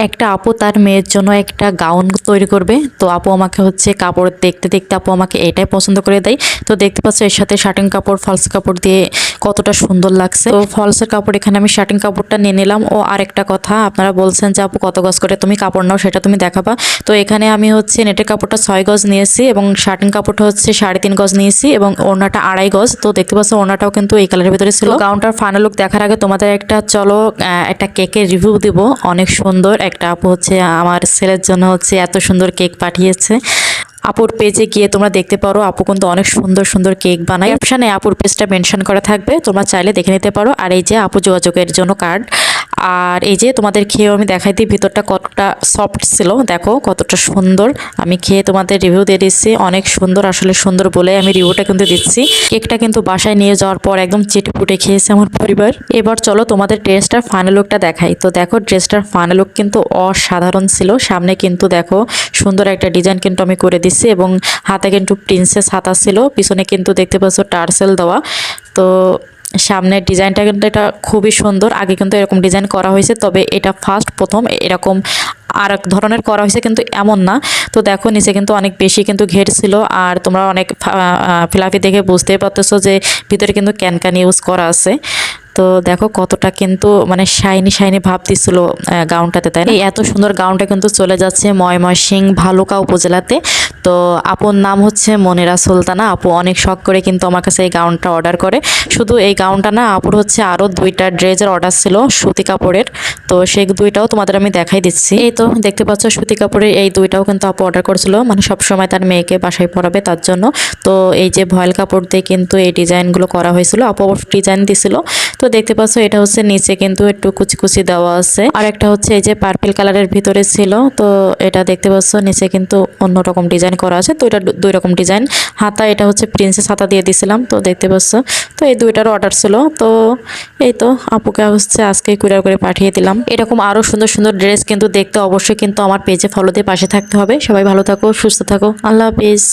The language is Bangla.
একটা আপু তার মেয়ের জন্য একটা গাউন তৈরি করবে। তো আপু আমাকে হচ্ছে কাপড় দেখতে দেখতে আপু আমাকে এটাই পছন্দ করে দেয়। তো দেখতে পাচ্ছ এর সাথে শার্টিং কাপড় ফলস কাপড় দিয়ে কতটা সুন্দর লাগছে। তো ফলসের কাপড় এখানে আমি শার্টিং কাপড়টা নিয়ে নিলাম। ও আরেকটা কথা, আপনারা বলছেন যে আপু কত গজ করে তুমি কাপড় নাও, সেটা তুমি দেখাবা। তো এখানে আমি হচ্ছে নেটের কাপড়টা 6 গজ নিয়েছি এবং শার্টিং কাপড়টা হচ্ছে 3.5 গজ নিয়েছি এবং ওড়নাটা 2.5 গজ। তো দেখতে পাচ্ছ ওড়নাটাও কিন্তু এই কালারের ভিতরে ছিল। গাউনটার ফাইনাল লুক দেখার আগে তোমাদের একটা চলো একটা কেকের রিভিউ দিব। অনেক সুন্দর একটা আপু হচ্ছে আমার ছেলের জন্য হচ্ছে এত সুন্দর কেক পাঠিয়েছে। আপুর পেজে গিয়ে তোমরা দেখতে পারো, আপু কিন্তু অনেক সুন্দর সুন্দর কেক বানায়। ক্যাপশনে আপুর পেজটা মেনশন করা থাকবে, তোমরা চাইলে দেখে নিতে পারো। আর এই যে আপু যোগাযোগের জন্য কার্ড। আর এই যে তোমাদের খেয়েও আমি দেখাই দিই ভিতরটা কতটা সফট ছিল, দেখো কতটা সুন্দর। আমি খেয়ে তোমাদের রিভিউ দিয়ে দিচ্ছি, অনেক সুন্দর, আসলে সুন্দর বলে আমি রিভিউটা কিন্তু দিচ্ছি। কেকটা কিন্তু বাসায় নিয়ে যাওয়ার পর একদম চেটেপুটে খেয়েছে আমার পরিবার। এবার চলো তোমাদের ড্রেসটার ফাইনাল লুকটা দেখাই। তো দেখো ড্রেসটার ফাইনাল লুক কিন্তু অসাধারণ ছিল। সামনে কিন্তু দেখো সুন্দর একটা ডিজাইন কিন্তু আমি করে দিচ্ছি এবং হাতে কিন্তু প্রিন্সেস হাতা ছিল, পিছনে কিন্তু দেখতে পাচ্ছ টার্সেল দেওয়া। তো সামনের ডিজাইনটা কিন্তু এটা খুবই সুন্দর। আগে কিন্তু এরকম ডিজাইন করা হয়েছে, তবে এটা প্রথম এরকম আর এক ধরনের করা হয়েছে, কিন্তু এমন না। তো দেখো নিচে কিন্তু অনেক বেশি কিন্তু ঘের ছিল, আর তোমরা অনেক ফিলাফি দেখে বুঝতেই পারতেছো যে ভিতরে কিন্তু ক্যানক্যান ইউজ করা আছে। তো দেখো কতটা কিন্তু মানে শাইনি শাইনি ভাব দিছিল গাউনটাতে, তাই না? এই এত সুন্দর গাউনটা কিন্তু চলে যাচ্ছে ময়মনসিংহ ভালুকা উপজেলাতে। তো আপুর নাম হচ্ছে মনিরা সুলতানা। আপু অনেক শখ করে কিন্তু আমার কাছে এই গাউনটা অর্ডার করে। শুধু এই গাউনটা না, আপুর হচ্ছে আরও 2টা ড্রেসের অর্ডার ছিল সুতি কাপড়ের। তো সেই 2টাও তোমাদের আমি দেখাই দিচ্ছি। এই তো দেখতে পাচ্ছ সুতি কাপড়ের এই 2টাও কিন্তু আপু অর্ডার করেছিল, মানে সবসময় তার মেয়েকে বাসায় পরাবে তার জন্য। তো এই যে ভয়েল কাপড় দিয়ে কিন্তু এই ডিজাইনগুলো করা হয়েছিল, আপু অবশ্য ডিজাইন দিছিল। তো দেখতে পাচ্ছ এটা হচ্ছে নিচে কিন্তু একটু কুচি কুচি দেওয়া আছে, আর একটা হচ্ছে এই যে পার্পল কালারের ভিতরে ছিল। তো এটা দেখতে পাচ্ছ নিচে কিন্তু অন্যরকম ডিজাইন করা আছে। তো এটা 2 রকম ডিজাইন। হাতা এটা হচ্ছে প্রিন্সেস হাতা দিয়ে দিছিলাম। তো দেখতে পাচ্ছ তো এই 2টার অর্ডার ছিল। তো এই তো আপুকে হচ্ছে আজকে কুরিয়ার করে পাঠিয়ে দিলাম। এরকম আরো সুন্দর সুন্দর ড্রেস কিন্তু দেখতে অবশ্যই কিন্তু আমার পেজে ফলো দিয়ে পাশে থাকতে হবে। সবাই ভালো থাকো, সুস্থ থাকো, আল্লাহ হাফিজ।